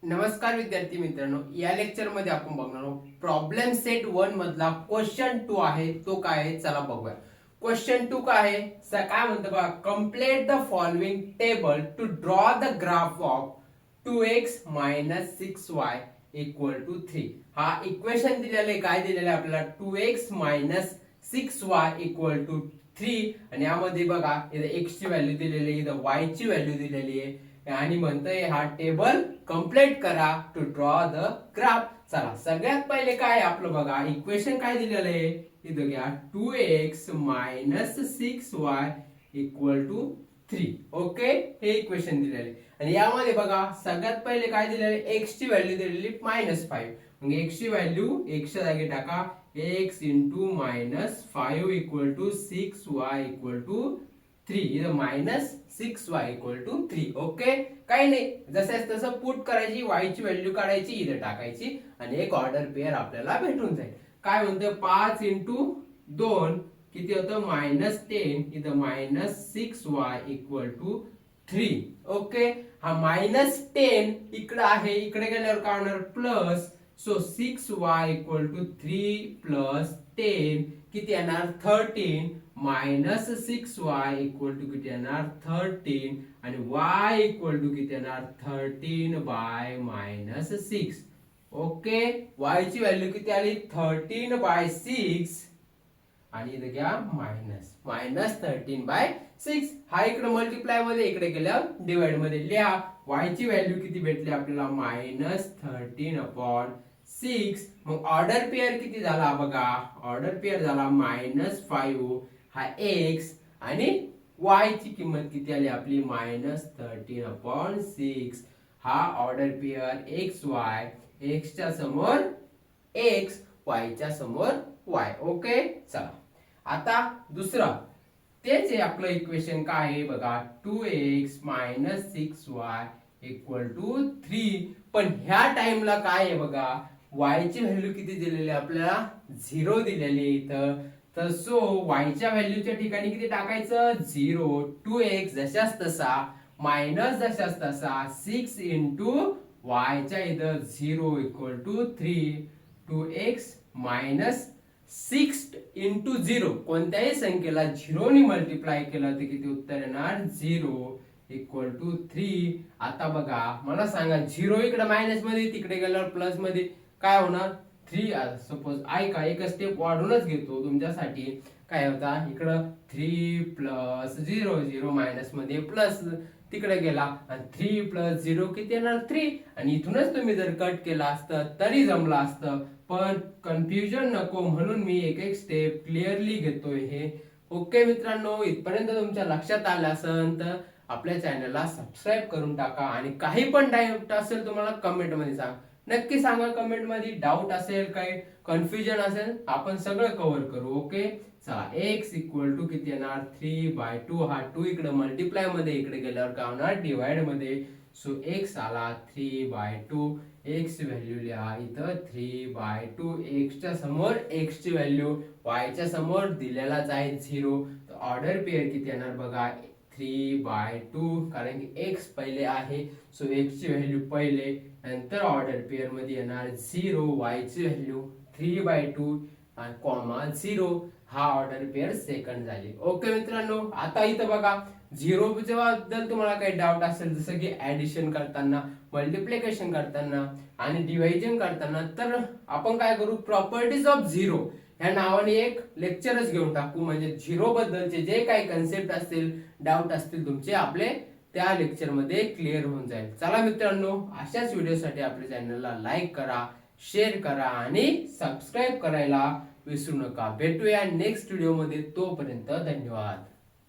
नमस्कार विद्यार्थी मित्रांनो, या लेक्चर मध्ये आपण बघणार आहोत प्रॉब्लेम सेट 1 मधला क्वेश्चन 2 आहे. तो काय आहे चला बघूया. क्वेश्चन 2 काय आहे, काय म्हणतं बघा, complete the following table to draw the graph of 2x - 6y = 3. हा इक्वेशन दिलेले काय दिलेले आपल्याला 2x - 6y = 3 आणि यामध्ये बघा इथे x ची व्हॅल्यू दिलेली आहे, इथे y ची व्हॅल्यू दिलेली आहे आणि म्हणतोय हा टेबल कंप्लीट करा टू ड्रॉ द ग्राफ. चला सगळ्यात पहिले काय आपलं बघा इक्वेशन काय दिलेलं आहे, इथं घ्या 2x - 6y = 3. ओके, हे इक्वेशन दिलेले आणि यामध्ये बघा सगळ्यात पहिले काय दिलेले, x ची व्हॅल्यू दिलेली -5. मग x ची व्हॅल्यू x च्या जागी टाका, x × -5 = 6y = 3. इथं -6y = 3. ओके, काही नाही, जसं तसं पुट करायची, y ची व्हॅल्यू काढायची, इथं टाकायची आणि एक ऑर्डर पेअर आपल्याला भेटून जाईल. काय म्हणतोय 5 × 2 किती होतं -10. इथं -6y = 3. ओके, हा -10 इकडे आहे, इकडे गेल्यावर काय होणार प्लस. सो 6y = 3 + 10 किती येणार 13. -6y = किती येणार 13 आणि y = किती येणार 13/-6. ओके, y ची व्हॅल्यू किती आली 13/6 आणि इथे घ्या -13/6. हा इकडे मल्टिप्लाय मध्ये, इकडे गेल्यावर डिवाइड मध्ये लिहा. y ची व्हॅल्यू किती भेटली आपल्याला -13/6. मग ऑर्डर पेअर किती झाला बघा, ऑर्डर पेअर झाला -5 हा x आणि y ची किंमत किती आली आपली -13/6. हा ऑर्डर पेअर xy, x च्या समोर x, y च्या समोर y. ओके, चला आता दुसरा तेच आहे आपलं इक्वेशन काय आहे बघा 2x - 6y = 3. पण ह्या टाइमला काय आहे बघा, y ची व्हॅल्यू किती दिलेली आपल्याला 0 दिलेली इथं. तर सो y च्या व्हॅल्यूच्या ठिकाणी किती टाकायचं 0. 2x जशास तसा मायनस जशास तसा 6 × y च्या इथं 0 = 3. 2x - 6 × 0 कोणत्याही संख्येला 0 ने मल्टिप्लाय केलं तर किती उत्तर येणार 0 = 3. आता बघा मला सांगा 0 इकडे मायनस मध्ये, तिकडे गेल्यावर प्लस मध्ये काय होणार 3. सपोज ऐका, एक स्टेप वाढूनच घेतो तुमच्यासाठी. काय होता इकडं 3 + 0, 0 मायनस मध्ये प्लस तिकडे गेला आणि 3 + 0 किती येणार 3. आणि इथूनच तुम्ही जर कट केला असतं तरी जमलं असतं, पण कन्फ्युजन नको म्हणून मी एक एक स्टेप क्लिअरली घेतोय हे. ओके मित्रांनो, इथपर्यंत तुमच्या लक्षात आलं असेल तर आपल्या चॅनलला सबस्क्राईब करून टाका आणि काही पण डाऊट असेल तुम्हाला कमेंट मध्ये सांगा, नक्की सांगा कमेंट मध्ये. डाऊट असेल, काही कन्फ्युजन असेल, आपण सगळं कव्हर करू. ओके, चला x = किती येणार 3/2. हा 2 इकडे मल्टिप्लाय मध्ये, इकडे गेल्यावर काय होणार डिवाइड मध्ये. सो x आला 3/2. x ची व्हॅल्यू लिहा इथं 3/2. x च्या समोर x ची व्हॅल्यू, y च्या समोर दिलेलाच आहे 0. तर ऑर्डर पेअर किती येणार बघा 3/2, कारण की x पहिले आहे. सो x ची व्हॅल्यू पहिले, नंतर ऑर्डर पेअर मध्ये येणार 0, y ची व्हॅल्यू 3/2 आणि कॉमा 0. हा ऑर्डर पेअर सेकंड झाली. ओके मित्रांनो, आता इथं बघा 0 बद्दल तुम्हाला काही डाऊट असेल, जसं की ऍडिशन करताना, मल्टिप्लिकेशन करताना आणि डिव्हिजन करताना, तर आपण काय करू प्रॉपर्टीज ऑफ 0 ह्या नावाने एक लेक्चरच घेऊन टाकू. म्हणजे 0 बद्दलचे जे काही कन्सेप्ट असतील, डाऊट असतील तुमचे, आपले त्या लेक्चर मध्ये क्लिअर होऊन जाईल. चला मित्रांनो, अशाच व्हिडिओसाठी आपल्या चॅनलला लाईक करा, शेअर करा आणि सबस्क्राईब करायला विसरू नका. भेटूया नेक्स्ट व्हिडिओ मध्ये, तोपर्यंत धन्यवाद.